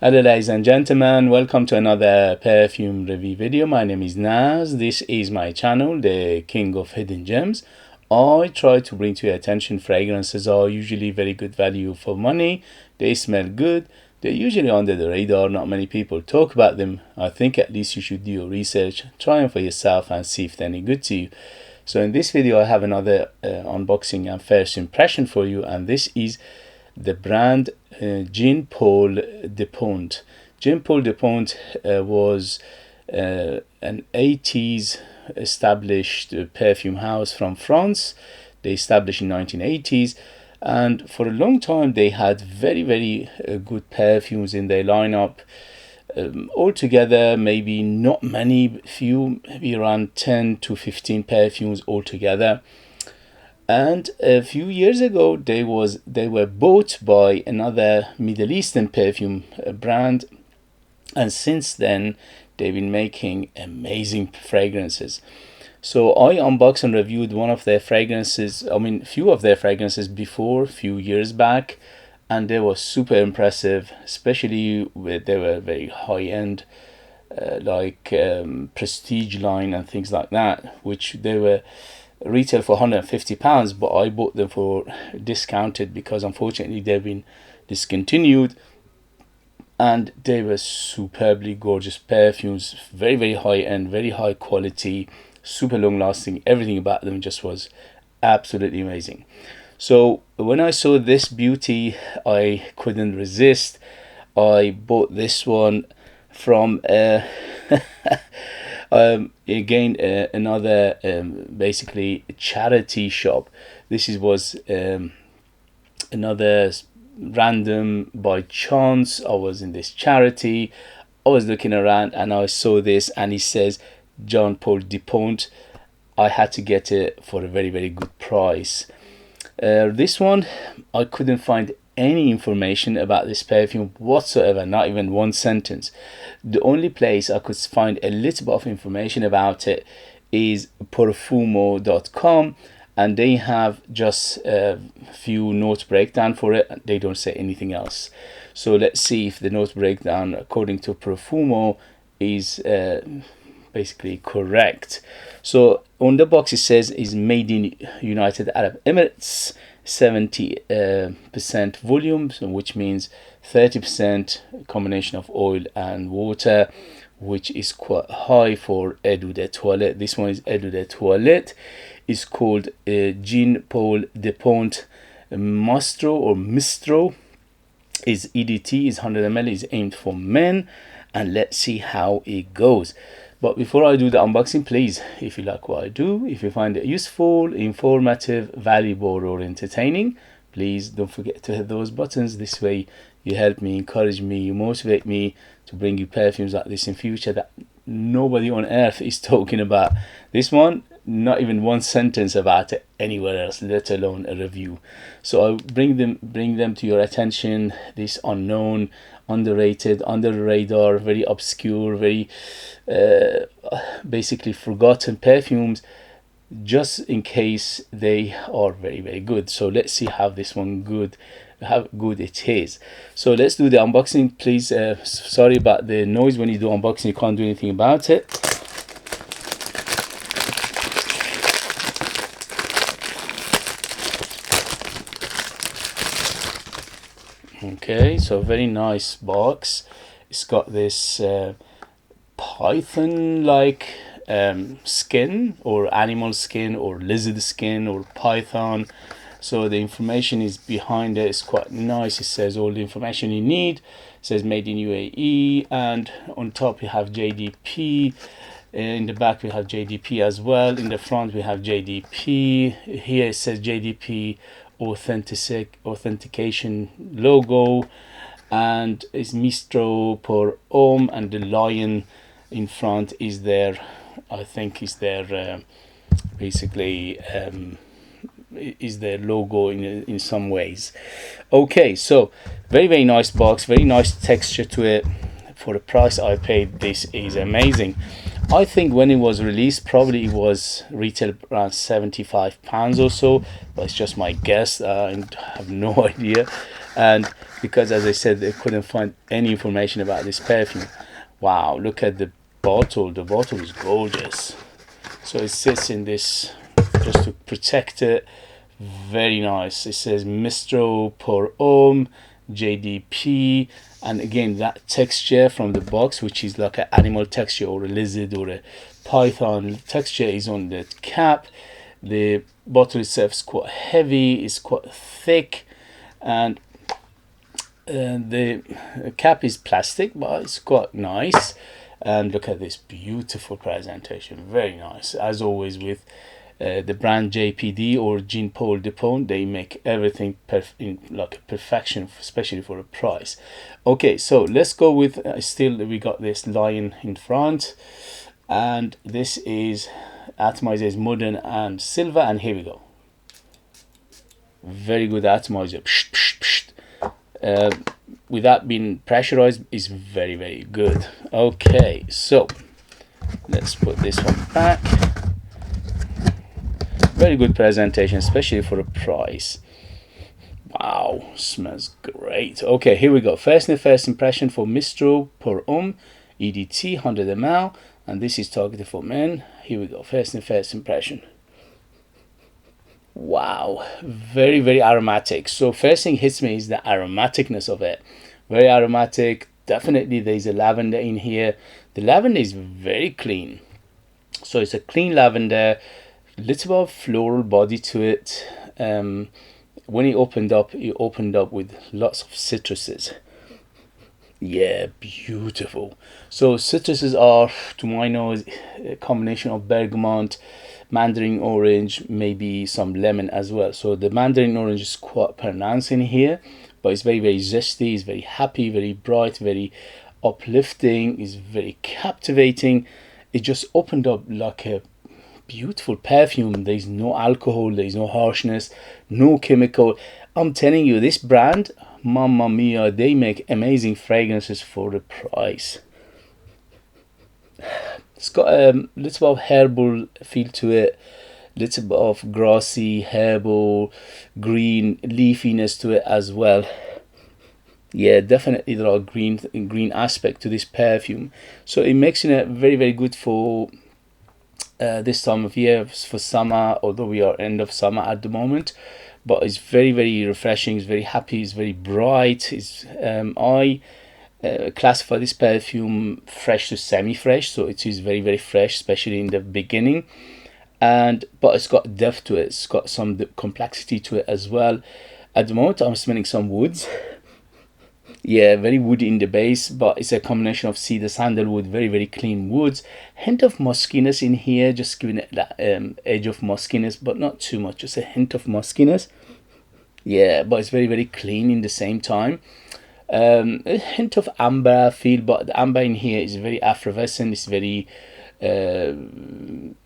Hello ladies and gentlemen, welcome to another perfume review video. My name is Naz. This is my channel, the King of Hidden Gems. I try to bring to your attention fragrances are usually very good value for money. They smell good. They're usually under the radar. Not many people talk about them. I think at least you should do your research, try them for yourself and see if they're any good to you. So in this video I have another unboxing and first impression for you, and this is the brand Jean Paul Dupont. Jean Paul Dupont was an 80s established perfume house from France. They established in 1980s, and for a long time they had very good perfumes in their lineup. Altogether, maybe not many, few, maybe around 10 to 15 perfumes altogether. And a few years ago they were bought by another Middle Eastern perfume brand, and since then they've been making amazing fragrances. So I unboxed and reviewed one of their fragrances, few of their fragrances before, few years back, and they were super impressive, especially with they were very high-end prestige line and things like that, which they were retail for £150, but I bought them for discounted because unfortunately they've been discontinued, and they were superbly gorgeous perfumes, very high end, very high quality, super long lasting. Everything about them just was absolutely amazing. So when I saw this beauty, I couldn't resist. I bought this one from again another basically charity shop. This was another random by chance. I was in this charity, I was looking around and I saw this, and it says Jean Paul Dupont. I had to get it for a very good price. This one I couldn't find any information about this perfume whatsoever, not even one sentence. The only place I could find a little bit of information about it is Profumo.com, and they have just a few note breakdown for it. They don't say anything else. So let's see if the note breakdown according to Profumo is basically correct. So on the box it says is made in United Arab Emirates, 70% volume, which means 30% combination of oil and water, which is quite high for Eau de Toilette. This one is Eau de Toilette. It's called Jean Paul Dupont Maestro is EDT, is 100 ml, is aimed for men, and let's see how it goes. But before I do the unboxing, please, if you like what I do, if you find it useful, informative, valuable or entertaining, please don't forget to hit those buttons. This way you help me, encourage me, you motivate me to bring you perfumes like this in future that nobody on earth is talking about. This one, not even one sentence about it anywhere else, let alone a review. So I bring them to your attention. This unknown, underrated, under the radar, very obscure, very basically forgotten perfumes, just in case they are very good. So let's see how this one how good it is. So let's do the unboxing, please. Sorry about the noise. When you do unboxing you can't do anything about it. Okay, so very nice box. It's got this python like skin, or animal skin, or lizard skin, or python. So the information is behind it. It's quite nice. It says all the information you need. It says made in UAE, and on top you have JDP. In the back we have JDP as well. In the front we have JDP. Here it says JDP authentication logo, and it's Maestro Pour Homme, and the lion in front is their, I think is their basically is their logo in some ways. Okay, so very nice box, very nice texture to it. For the price I paid, this is amazing. I think when it was released, probably it was retail around £75 or so, but it's just my guess. I have no idea. And because, as I said, they couldn't find any information about this perfume. Wow, look at the bottle. The bottle is gorgeous. So it sits in this just to protect it. Very nice. It says Maestro Pour Homme, JDP, and again that texture from the box, which is like an animal texture or a lizard or a python texture, is on the cap. The bottle itself is quite heavy, it's quite thick, and the cap is plastic, but it's quite nice. And look at this beautiful presentation, very nice. As always with the brand JPD or Jean Paul Dupont, they make everything in like perfection, especially for a price. Okay, so let's go with still we got this lion in front, and this is atomizer is modern and silver, and here we go. Very good atomizer. Psh, psh, psh. Without being pressurized is very, very good. Okay, so let's put this one back. Very good presentation, especially for a price. Wow, smells great. Okay, here we go. First impression for Maestro Pour Homme EDT 100 ml, and this is targeted for men. Here we go. First impression. Wow, very, very aromatic. So first thing hits me is the aromaticness of it. Very aromatic. Definitely there's a lavender in here. The lavender is very clean. So it's a clean lavender, little bit of floral body to it. When it opened up with lots of citruses. Yeah, beautiful. So citruses are, to my nose, a combination of bergamot, mandarin orange, maybe some lemon as well. So the mandarin orange is quite pronounced in here, but it's very, very zesty, it's very happy, very bright, very uplifting, it's very captivating. It just opened up like a beautiful perfume. There's no alcohol, there's no harshness, no chemical. I'm telling you, this brand, mamma mia, they make amazing fragrances for the price. It's got a little bit of herbal feel to it, little bit of grassy, herbal, green leafiness to it as well. Yeah, definitely there are green aspect to this perfume, so it makes it very, very good for this time of year, for summer, although we are end of summer at the moment. But it's very, very refreshing, it's very happy, it's very bright. It's I classify this perfume fresh to semi-fresh, so it is very, very fresh, especially in the beginning. But it's got depth to it, it's got some complexity to it as well. At the moment I'm smelling some woods. Yeah, very woody in the base, but it's a combination of cedar, sandalwood, very, very clean woods. Hint of muskiness in here, just giving it that edge of muskiness, but not too much, just a hint of muskiness. Yeah, but it's very, very clean in the same time. A hint of amber feel, but the amber in here is very effervescent, it's very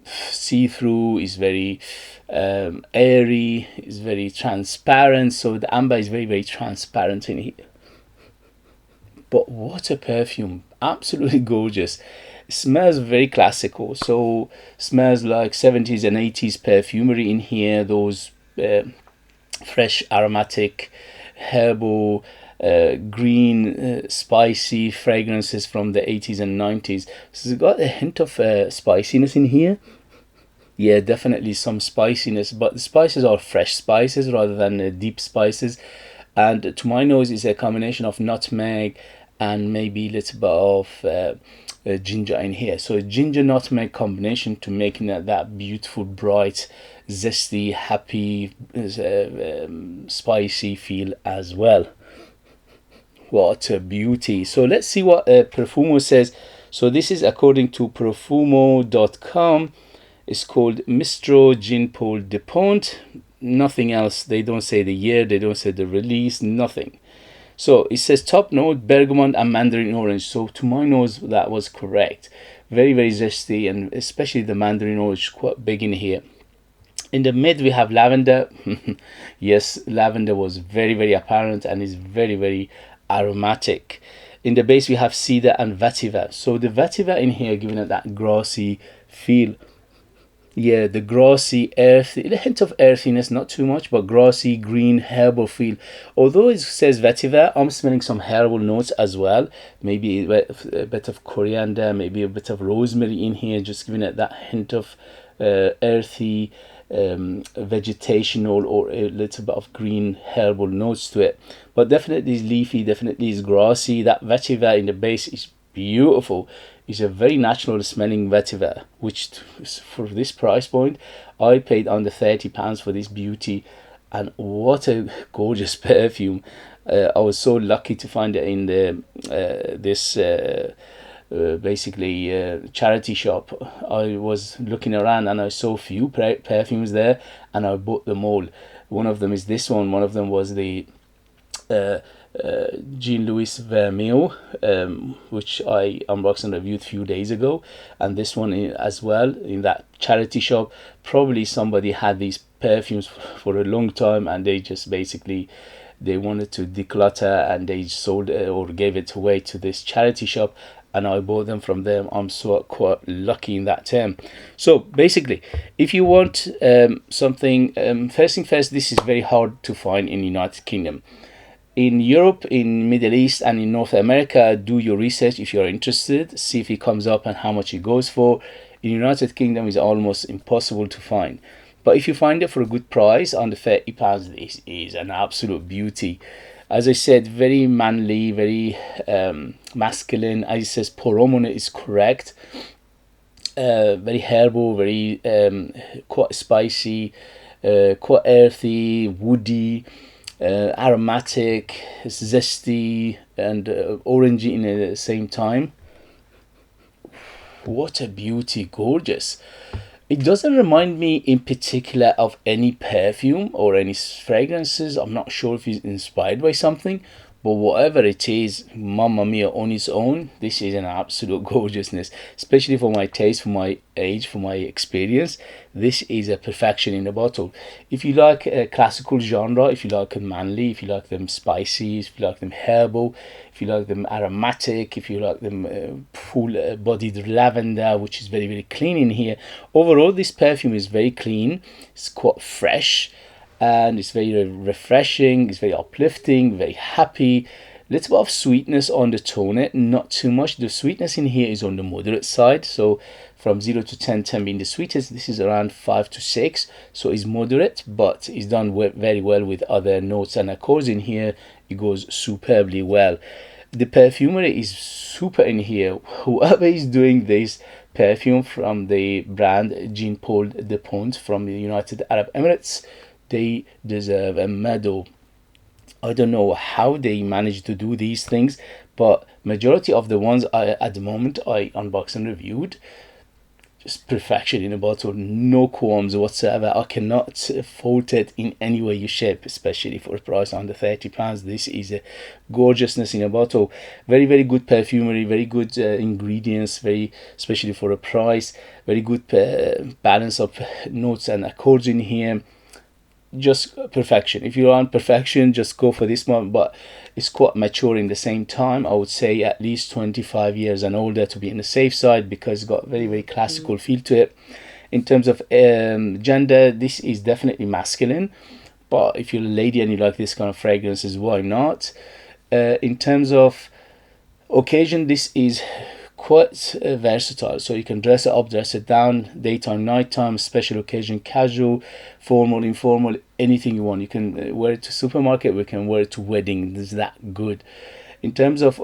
see-through, is very airy, is very transparent. So the amber is very, very transparent in here. But what a perfume, absolutely gorgeous. It smells very classical, so smells like 70s and 80s perfumery in here, those fresh aromatic herbal green spicy fragrances from the 80s and 90s. So it's got a hint of spiciness in here. Yeah, definitely some spiciness, but the spices are fresh spices rather than deep spices. And to my nose is a combination of nutmeg and maybe a little bit of ginger in here. So ginger nutmeg combination to making that beautiful, bright, zesty, happy, spicy feel as well. What a beauty. So let's see what Profumo says. So this is according to profumo.com. It's called Maestro Jean Paul Dupont. Nothing else. They don't say the year, they don't say the release, nothing. So it says top note bergamot and mandarin orange. So to my nose that was correct. Very, very zesty, and especially the mandarin orange quite big in here. In the mid we have lavender. Yes, lavender was very, very apparent and is very, very aromatic. In the base we have cedar and vetiver. So the vetiver in here giving it that grassy feel. Yeah, the grassy, earthy, a hint of earthiness, not too much, but grassy, green, herbal feel. Although it says vetiver, I'm smelling some herbal notes as well. Maybe a bit of coriander, maybe a bit of rosemary in here, just giving it that hint of earthy, vegetational, or a little bit of green herbal notes to it. But definitely is leafy, definitely is grassy. That vetiver in the base is beautiful. It's a very natural smelling vetiver, which for this price point I paid under £30 for this beauty. And what a gorgeous perfume. I was so lucky to find it in the this basically charity shop. I was looking around and I saw few perfumes there, and I bought them all. One of them is this one of them was the Jean Louis Vermeil, which I unboxed and reviewed a few days ago, and this one as well in that charity shop. Probably somebody had these perfumes for a long time, and they just basically they wanted to declutter, and they sold or gave it away to this charity shop, and I bought them from them. I'm so quite lucky in that term. So basically, if you want something, first thing first, this is very hard to find in the United Kingdom. In Europe, in Middle East, and in North America, do your research if you're interested. See if it comes up and how much it goes for. In the United Kingdom, it's almost impossible to find. But if you find it for a good price, under £30, this is an absolute beauty. As I said, very manly, very masculine. As it says, Pour Homme on it is correct. Very herbal, very quite spicy, quite earthy, woody. Aromatic, zesty, and orangey in the same time. What a beauty, gorgeous. It doesn't remind me in particular of any perfume or any fragrances. I'm not sure if it's inspired by something, but whatever it is, mamma mia, on its own, this is an absolute gorgeousness, especially for my taste, for my age, for my experience. This is a perfection in a bottle. If you like a classical genre, if you like a manly, if you like them spicy, if you like them herbal, if you like them aromatic, if you like them full-bodied lavender, which is very, very clean in here. Overall, this perfume is very clean. It's quite fresh, and it's very refreshing, it's very uplifting, very happy. Little bit of sweetness on the tone, not too much. The sweetness in here is on the moderate side, so from 0 to 10, 10 being the sweetest, this is around 5 to 6, so it's moderate, but it's done very well with other notes and accords in here. It goes superbly well. The perfumery is super in here. Whoever is doing this perfume from the brand Jean Paul Dupont from the United Arab Emirates, they deserve a medal. I don't know how they manage to do these things, but majority of the ones at the moment I unboxed and reviewed, just perfection in a bottle, no qualms whatsoever. I cannot fault it in any way you shape, especially for a price under £30. This is a gorgeousness in a bottle. Very, very good perfumery, very good ingredients, very, especially for a price, very good balance of notes and accords in here. Just perfection. If you want perfection, just go for this one, but it's quite mature in the same time. I would say at least 25 years and older to be in the safe side, because it's got very, very classical feel to it. In terms of gender, this is definitely masculine, but if you're a lady and you like this kind of fragrances, why not? In terms of occasion, this is quite versatile, so you can dress it up, dress it down, daytime, nighttime, special occasion, casual, formal, informal, anything you want. You can wear it to supermarket, we can wear it to wedding. It's that good. In terms of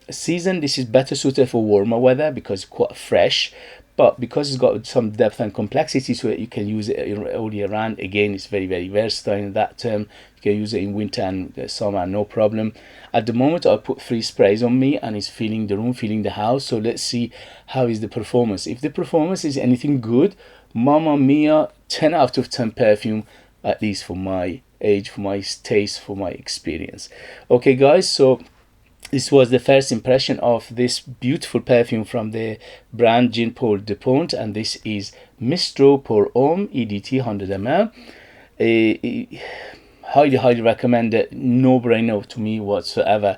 season, this is better suited for warmer weather because it's quite fresh, but because it's got some depth and complexity to it, you can use it all year round. Again, it's very, very versatile in that term. You can use it in winter and summer, no problem. At the moment, I put 3 sprays on me and it's feeling the room, feeling the house. So let's see how is the performance. If the performance is anything good, mamma mia, 10 out of 10 perfume, at least for my age, for my taste, for my experience. Okay guys, so this was the first impression of this beautiful perfume from the brand Jean Paul Dupont, and this is Maestro Pour Homme EDT 100 ml. highly recommend it. No brainer to me whatsoever.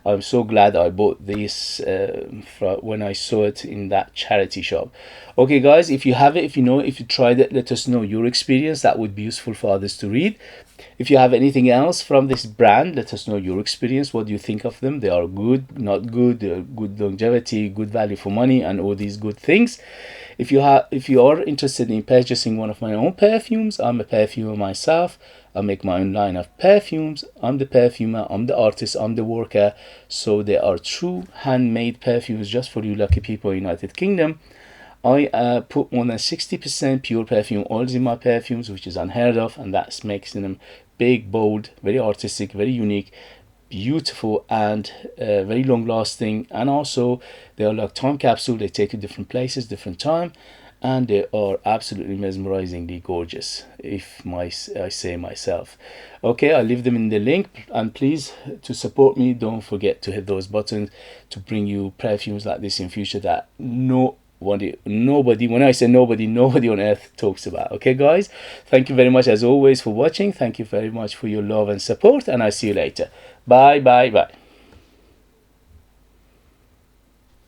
I'm so glad I bought this when I saw it in that charity shop. Okay guys, if you have it, if you know it, if you tried it, let us know your experience. That would be useful for others to read. If you have anything else from this brand, let us know your experience. What do you think of them? They are good, not good, good longevity, good value for money, and all these good things. If you are interested in purchasing one of my own perfumes, I'm a perfumer myself. I make my own line of perfumes. I'm the perfumer, I'm the artist, I'm the worker. So they are true handmade perfumes just for you lucky people in United Kingdom. I put more than 60% pure perfume oils in my perfumes, which is unheard of, and that makes them big, bold, very artistic, very unique, beautiful, and very long lasting. And also they are like time capsule. They take you different places, different time, and they are absolutely mesmerizingly gorgeous, if I say myself. Okay, I'll leave them in the link, and please, to support me, don't forget to hit those buttons to bring you perfumes like this in future that nobody, when I say nobody on earth talks about. Okay guys, thank you very much as always for watching. Thank you very much for your love and support, and I'll see you later. Bye.